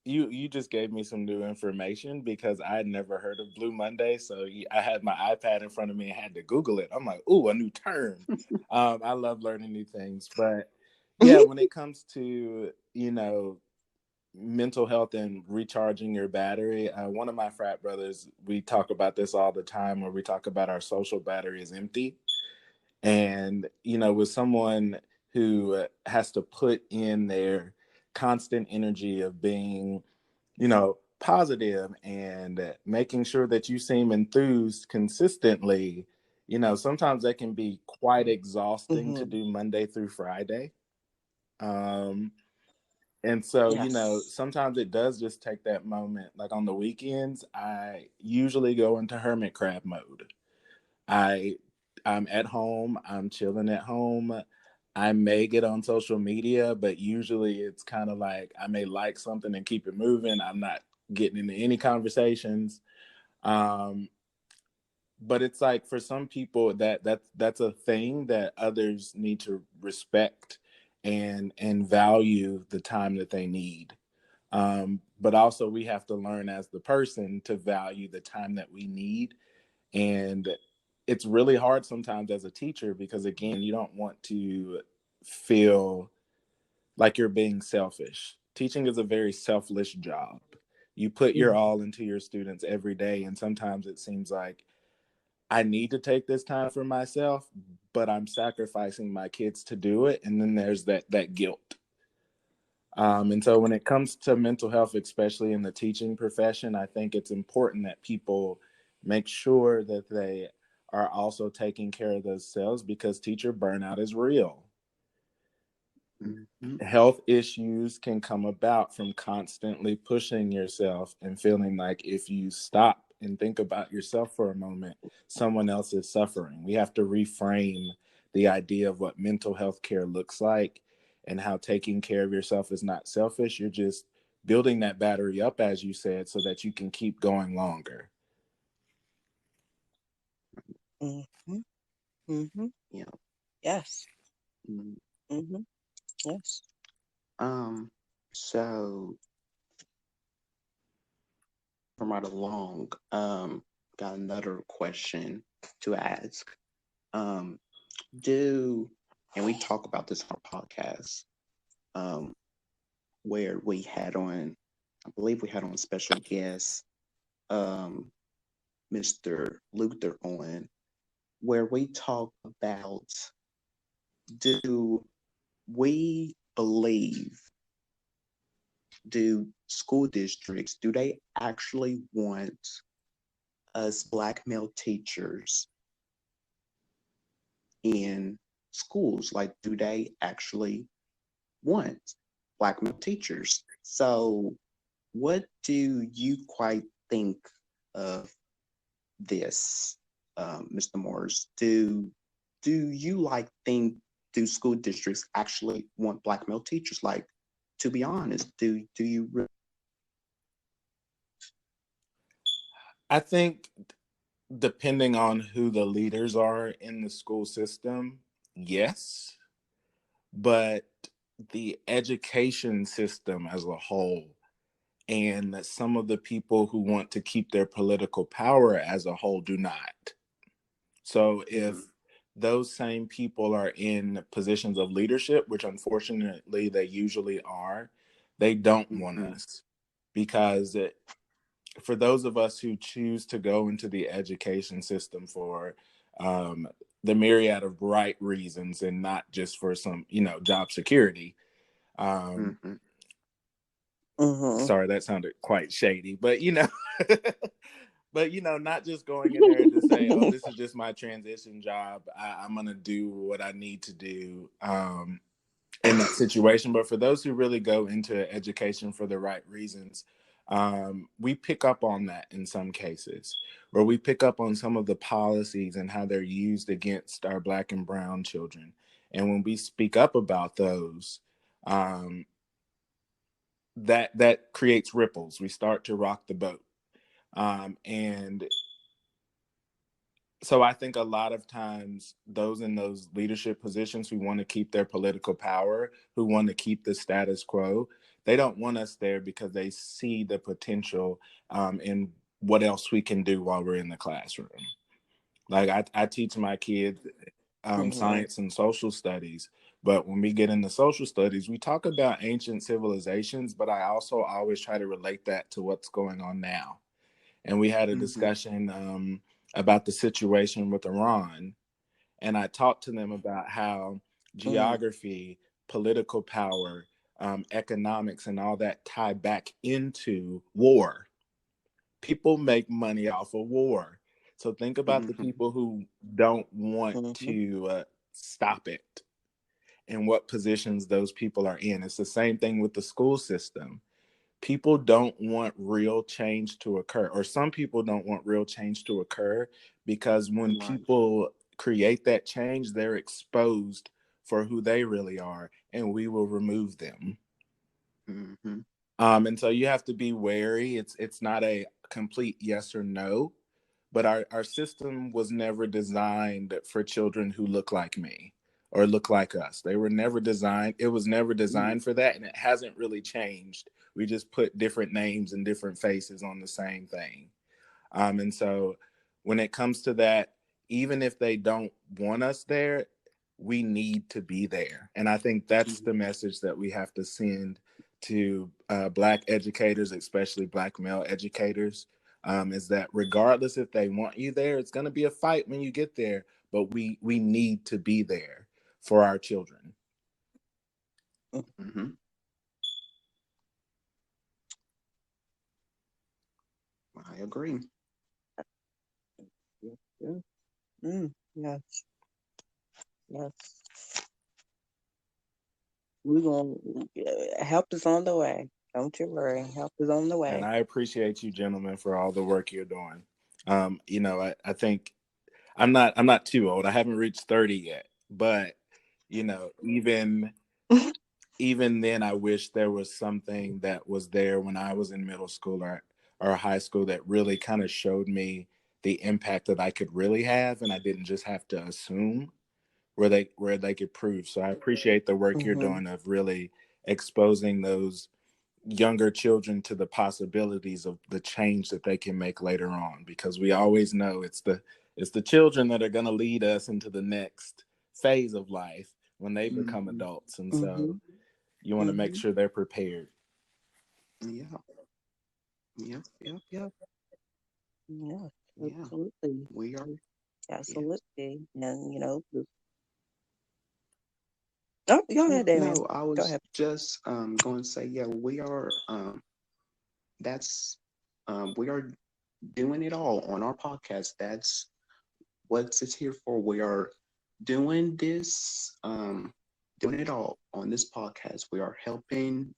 you just gave me some new information because I had never heard of Blue Monday. So I had my iPad in front of me and had to Google it. I'm like, ooh, a new term. I love learning new things, but yeah, when it comes to mental health and recharging your battery, one of my frat brothers, we talk about this all the time, where we talk about our social battery is empty. And with someone who has to put in their constant energy of being positive and making sure that you seem enthused consistently, sometimes that can be quite exhausting to Mm-hmm. do Monday through Friday. um and so, Yes. sometimes it does just take that moment. Like on the weekends, I usually go into hermit crab mode. I I'm at home, I'm chilling at home. I may get on social media, but usually it's kind of like I may like something and keep it moving. I'm not getting into any conversations. Um, but it's like for some people that's a thing that others need to respect and value the time that they need. But also we have to learn as the person to value the time that we need. And it's really hard sometimes as a teacher because, again, you don't want to feel like you're being selfish. Teaching is a very selfless job. You put your Mm-hmm. all into your students every day, and sometimes it seems like I need to take this time for myself, but I'm sacrificing my kids to do it. And then there's that guilt. And so when it comes to mental health, especially in the teaching profession, I think it's important that people make sure that they are also taking care of themselves, because teacher burnout is real. Mm-hmm. Health issues can come about from constantly pushing yourself and feeling like if you stop and think about yourself for a moment, someone else is suffering. We have to reframe the idea of what mental health care looks like, and how taking care of yourself is not selfish. You're just building that battery up, as you said, so that you can keep going longer. Mm-hmm. Mm-hmm. Yeah. Yes. Mm. Mm-hmm. Yes. So from right along, got another question to ask. Um, and we talk about this on our podcast, um, where we had on, I believe we had on special guest, um, Mr. Luther on, where we talk about, do we believe, do school districts, do they actually want us Black male teachers in schools? Like, do they actually want Black male teachers? So what do you quite think of this, Mr. Morris? Do you like think, do school districts actually want Black male teachers? Like, to be honest, do you really? I think, depending on who the leaders are in the school system, yes. But the education system as a whole, and some of the people who want to keep their political power as a whole, do not. So if those same people are in positions of leadership, which unfortunately they usually are, they don't want us, because for those of us who choose to go into the education system for um, the myriad of right reasons, and not just for some, job security. Mm-hmm. Mm-hmm. Sorry, that sounded quite shady, but but not just going in there to say, "Oh, this is just my transition job. I'm gonna do what I need to do." In that situation. But for those who really go into education for the right reasons, we pick up on that in some cases, where we pick up on some of the policies and how they're used against our Black and brown children. And when we speak up about those, that creates ripples. We start to rock the boat. And so I think a lot of times those in those leadership positions who want to keep their political power, who want to keep the status quo, they don't want us there because they see the potential in what else we can do while we're in the classroom. Like I teach my kids Mm-hmm. science and social studies, but when we get into social studies, we talk about ancient civilizations, but I also always try to relate that to what's going on now. And we had a Mm-hmm. discussion about the situation with Iran. And I talked to them about how Mm-hmm. geography, political power, economics, and all that tie back into war. People make money off of war. So think about the Mm-hmm. people who don't want Mm-hmm. to stop it, and what positions those people are in. It's the same thing with the school system. People don't want real change to occur, or some people don't want real change to occur, because when Right. people create that change, they're exposed for who they really are, and we will remove them. Mm-hmm. And so you have to be wary. It's not a complete yes or no, but our system was never designed for children who look like me or look like us. They were never designed. It was never designed for that, and it hasn't really changed. We just put different names and different faces on the same thing. And so when it comes to that, even if they don't want us there, we need to be there. And I think that's the message that we have to send to Black educators, especially Black male educators, is that regardless if they want you there, it's going to be a fight when you get there, but we need to be there for our children. Mm-hmm. I agree. Yeah. Yeah. Yes. Yes. We're going to help is on the way. Don't you worry. Help is on the And way. I appreciate you, gentlemen, for all the work you're doing. I think I'm not too old. I haven't reached 30 yet, but even then, I wish there was something that was there when I was in middle school or high school that really kind of showed me the impact that I could really have, and I didn't just have to assume where they could prove. So I appreciate the work you're Mm-hmm. doing of really exposing those younger children to the possibilities of the change that they can make later on, because we always know it's the children that are going to lead us into the next phase of life when they become adults, and Mm-hmm. so you want to make Mm-hmm. sure they're prepared. Yeah. Yep. Yep. Yep. Yeah, Yeah. absolutely. We are. Yes. Absolutely. And, oh, go ahead, Damian. No, I Go was ahead. just going to say, yeah, we are. That's we are doing it all on our podcast. That's what it's here for. We are doing this, doing it all on this podcast. We are helping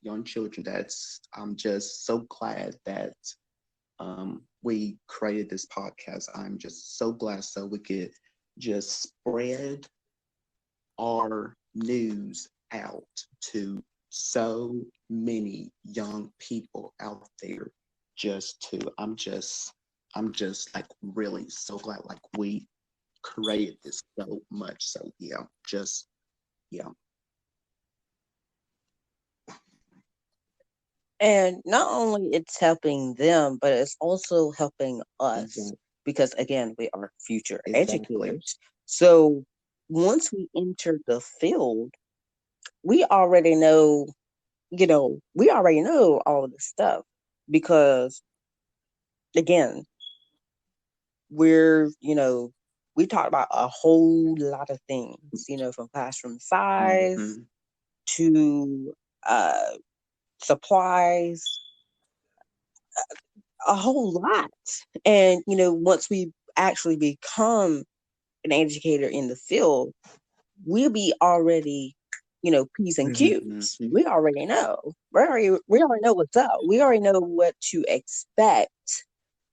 young children. That's I'm just so glad that we created this podcast. I'm just so glad so we could just spread our news out to so many young people out there. I'm just like really so glad like we created this so much. So yeah, just yeah. And not only it's helping them, but it's also helping us Exactly. because again, we are future Exactly. educators. So once we enter the field, we already know, we already know all of this stuff because again, we're, we talk about a whole lot of things, from classroom size Mm-hmm. to uh supplies, a whole lot. And, once we actually become an educator in the field, we'll be already, P's and Hmm. Q's. Mm-hmm. We already know. We already know what's up. We already know what to expect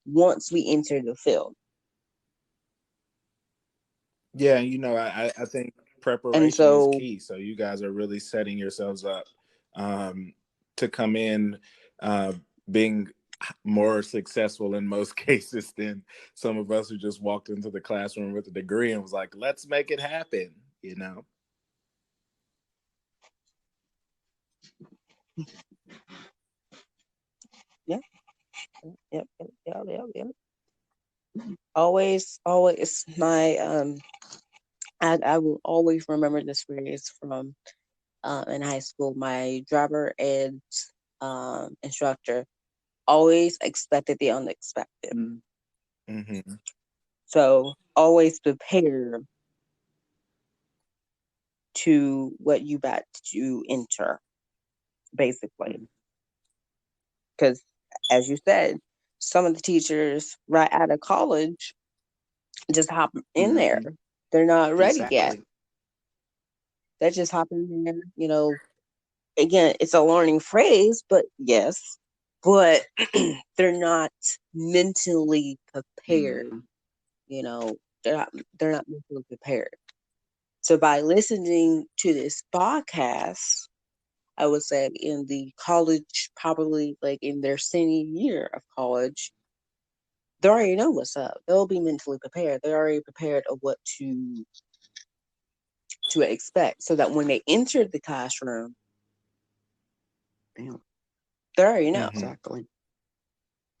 once we enter the field. Yeah, I think And preparation is so, key. So you guys are really setting yourselves up um, to come in uh, being more successful in most cases than some of us who just walked into the classroom with a degree and was like, let's make it happen, you know? yeah, yep, yep, yep, yep, yep. Always my I will always remember this phrase from in high school. My driver ed instructor always expected the unexpected. Mm-hmm. So always prepare to what you about to enter, basically. Because as you said, some of the teachers right out of college just hop in there. Mm-hmm. They're not ready yet. Exactly. They're just hopping in there, again, it's a learning phrase, but yes, but they're not mentally prepared. Mm-hmm. You know, they're not they're not mentally prepared. So by listening to this podcast, I would say in the college, probably like in their senior year of college, they already know what's up. They'll be mentally prepared. They're already prepared of what to expect, so that when they enter the classroom, Damn. they already know. Mm-hmm. Exactly.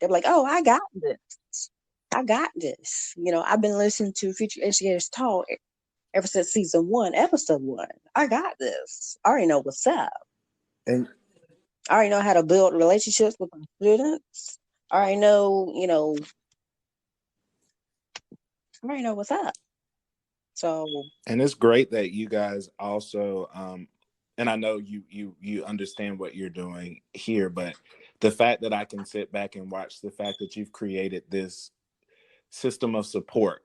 They're like, "Oh, I got this. I got this." I've been listening to Future Educators Talk ever since season one, episode one. I got this. I already know what's up. And I already know how to build relationships with my students. I already know, I already know what's up. So, and it's great that you guys also and I know you understand what you're doing here, but the fact that I can sit back and watch the fact that you've created this system of support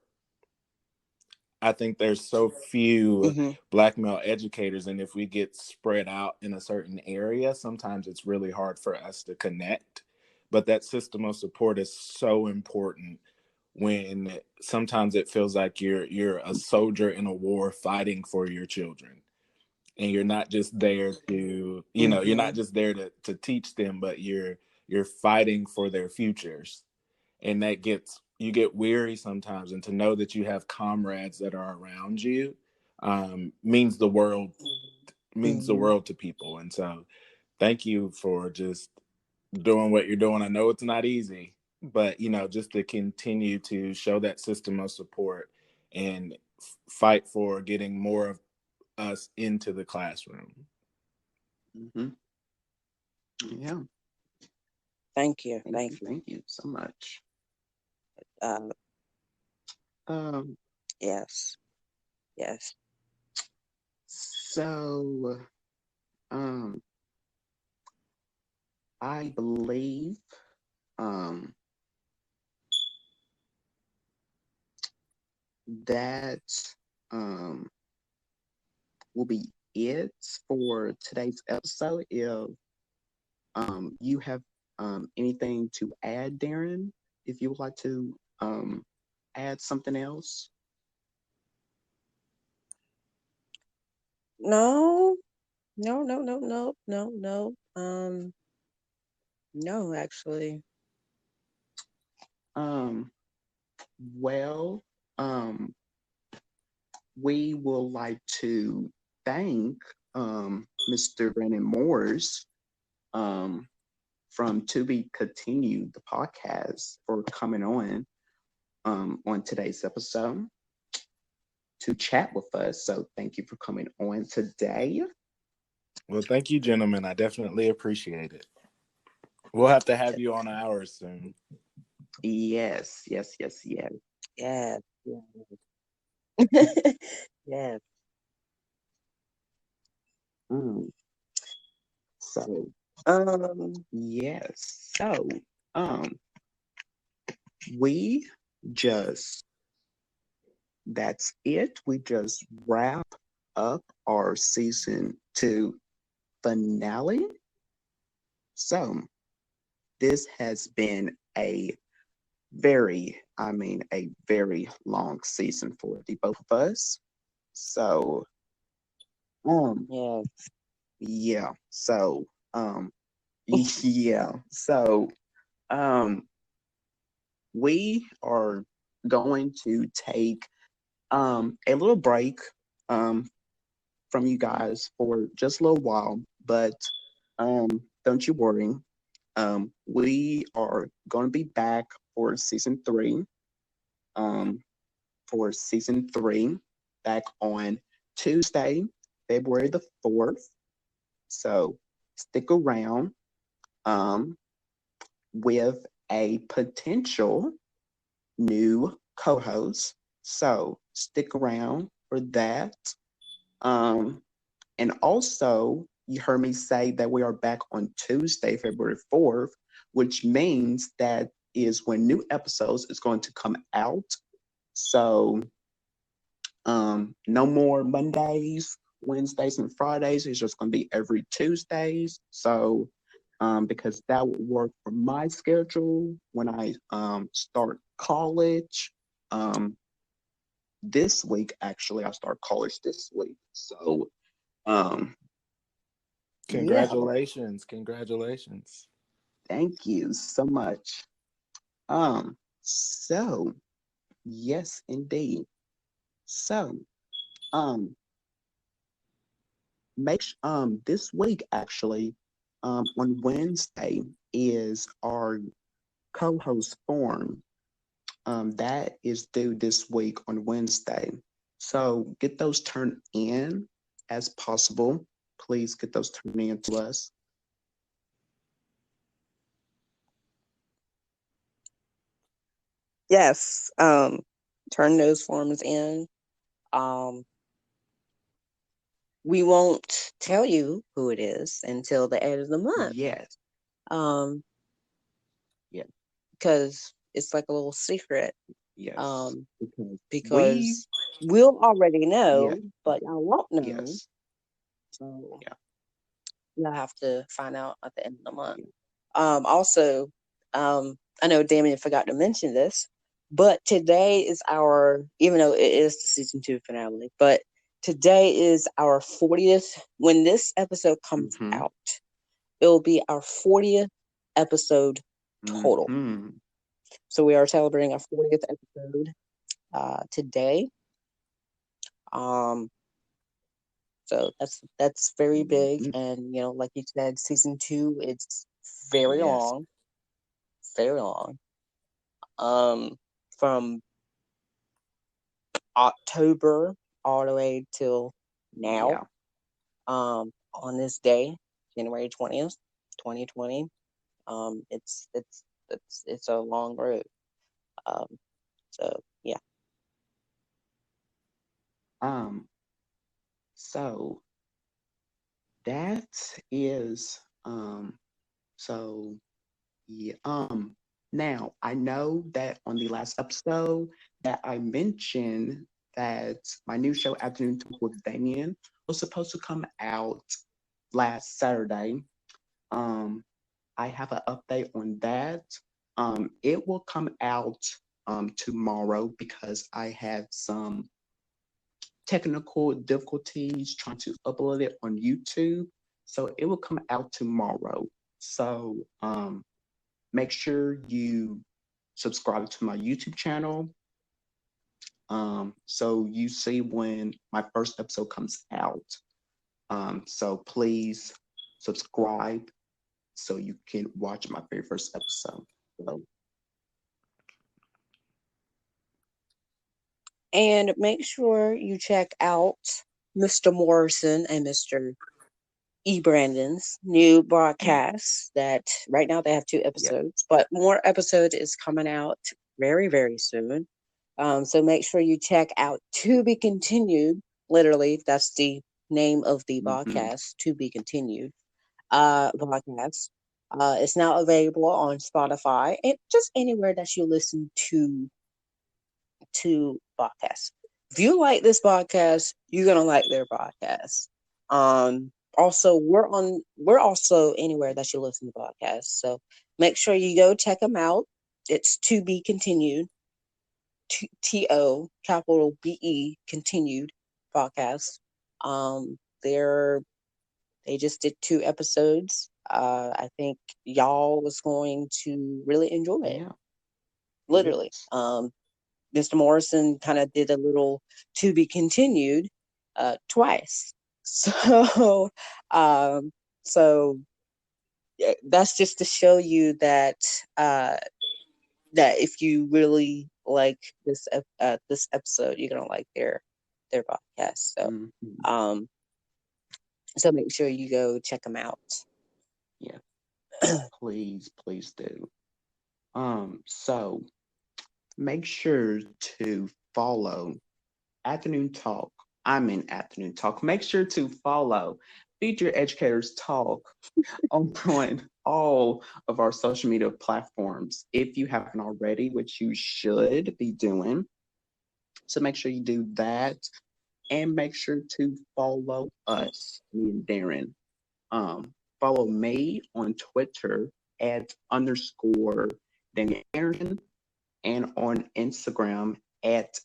I think there's so few Mm-hmm. Black male educators, and if we get spread out in a certain area, sometimes it's really hard for us to connect. But that system of support is so important when sometimes it feels like you're a soldier in a war fighting for your children. And you're not just there to, you're not just there to teach them, but you're fighting for their futures. And you get weary sometimes, and to know that you have comrades that are around you means the world to people. And so thank you for just doing what you're doing. I know it's not easy, but just to continue to show that system of support and fight for getting more of us into the classroom. Yeah. Thank you. Thank you so much. Yes. So, I believe, that, will be it for today's episode. If, you have, anything to add, Darren, if you would like to, add something else. No, actually. Well, we would like to thank, Mr. Brandon Morris, from To Be Continued, the podcast, for coming on today's episode to chat with us. So thank you for coming on today. Well, thank you, gentlemen. I definitely appreciate it. We'll have to have you on ours soon. Yes. Yes. Yes. So, yes. So, we just, that's it. We just wrap up our season 2 finale. So, this has been a very long season for the both of us. So, Yes. yeah. So, yeah. So, we are going to take a little break from you guys for just a little while, but don't you worry. We are going to be back for season 3. Back on Tuesday, February the 4th. So stick around with a potential new co-host. So stick around for that. And also, you heard me say that we are back on Tuesday, February 4th, which means that is when new episodes is going to come out. So, no more Mondays, Wednesdays, and Fridays. It's just going to be every Tuesdays. So, because that would work for my schedule when I start college. This week, actually, I start college this week. So, Congratulations. Thank you so much. So yes, indeed. So, this week actually, on Wednesday is our co-host form. That is due this week on Wednesday. So get those turned in as possible. Please get those turned in to us. Yes. Turn those forms in. We won't tell you who it is until the end of the month. Yes. Yeah. Because it's like a little secret. Yes. Because we'll already know, Yeah. but y'all won't know. Yes. So Yeah. you'll have to find out at the end of the month. Yeah. Also, I know Damian forgot to mention this, but today is even though it is the season 2 finale, but today is our 40th. When this episode comes out, it will be our 40th episode total. So we are celebrating our 40th episode today. So that's very big, and like you said, season 2 it's very long, very long. From October all the way till now. Yeah. On this day, January 20th, 2020. It's a long road. So yeah. So that is so yeah. Now I know that on the last episode that I mentioned that my new show Afternoon Talk with Damian was supposed to come out last Saturday. I have an update on that. It will come out tomorrow because I had some technical difficulties trying to upload it on YouTube. So it will come out tomorrow. So make sure you subscribe to my YouTube channel. So you see when my first episode comes out. So please subscribe so you can watch my very first episode. So. And make sure you check out Mr. Morrison and Mr. E. Brandon's new broadcast that right now they have 2 episodes, but more episode is coming out very, very soon. So make sure you check out To Be Continued. Literally, that's the name of the podcast, To Be Continued podcast. It's now available on Spotify and just anywhere that you listen to podcasts. If you like this podcast, you're gonna like their podcast. Also, we're also anywhere that you listen to podcasts. So make sure you go check them out. It's To Be Continued. TO capital BE continued podcast. They just did 2 episodes. I think y'all was going to really enjoy it. Yeah. Literally. Mr. Morrison kind of did a little To Be Continued twice. So that's just to show you that that if you really like this episode, you're gonna like their podcast. So so make sure you go check them out. Yeah. Please do. So make sure to follow Afternoon Talk. I'm in Afternoon Talk. Make sure to follow Future Educators Talk on all of our social media platforms if you haven't already, which you should be doing. So make sure you do that. And make sure to follow us, me and Darren. Follow me on Twitter at _ Damian Anderson and on Instagram at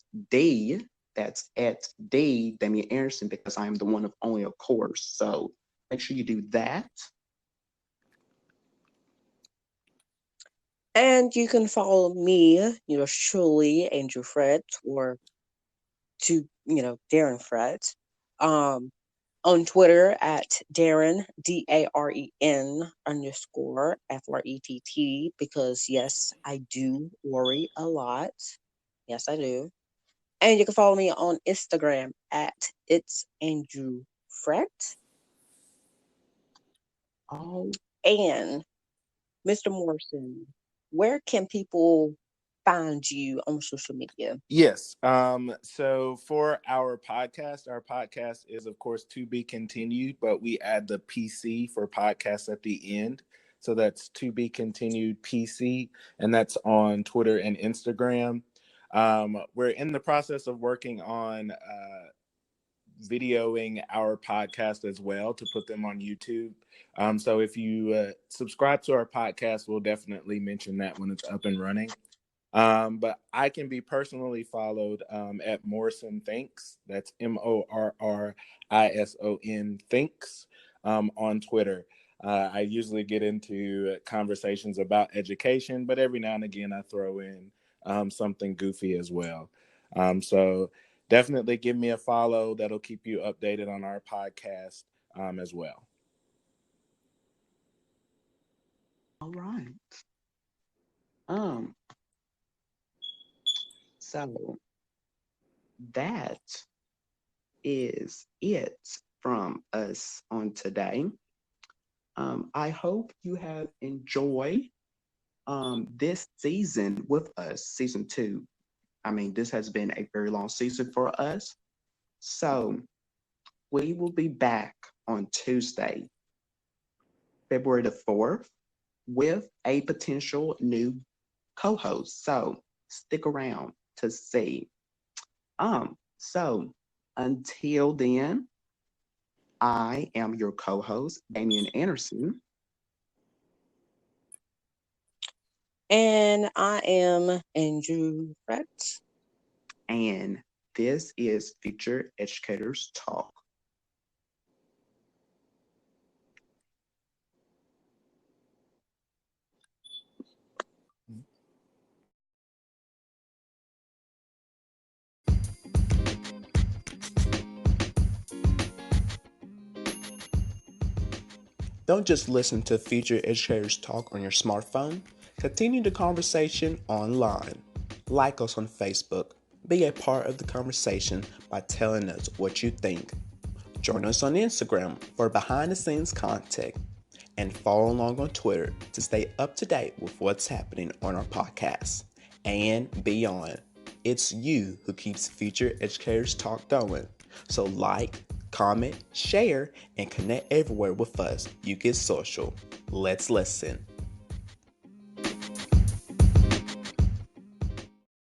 that's at Damian Anderson because I am the one of only, of course. So make sure you do that. And you can follow me, yours truly, Angel Frett, or Darren Frett, on Twitter at Darren DAREN _FRETT, because yes, I do worry a lot. Yes, I do. And you can follow me on Instagram at It's Andrew Frett. Oh, and Mr. Morrison, where can people find you on social media? Yes. So for our podcast is, of course, To Be Continued, but we add the PC for podcast at the end. So that's To Be Continued PC, and that's on Twitter and Instagram. We're in the process of working on videoing our podcast as well to put them on YouTube. So if you subscribe to our podcast, we'll definitely mention that when it's up and running. But I can be personally followed at Morrison Thinks. That's Morrison Thinks on Twitter. I usually get into conversations about education, but every now and again I throw in something goofy as well. So definitely give me a follow. That'll keep you updated on our podcast as well. All right. So that is it from us on today. I hope you have enjoyed this season with us, season 2. I mean, this has been a very long season for us. So we will be back on Tuesday, February the 4th, with a potential new co-host. So stick around to see. So until then, I am your co-host, Damian Anderson. And I am Andrew Frett. And this is Future Educators Talk. Don't just listen to Future Educators Talk on your smartphone. Continue the conversation online. Like us on Facebook. Be a part of the conversation by telling us what you think. Join us on Instagram for behind-the-scenes content. And follow along on Twitter to stay up to date with what's happening on our podcast and beyond. It's you who keeps Future Educators Talk going. So like, comment, share, and connect everywhere with us. You get social. Let's listen.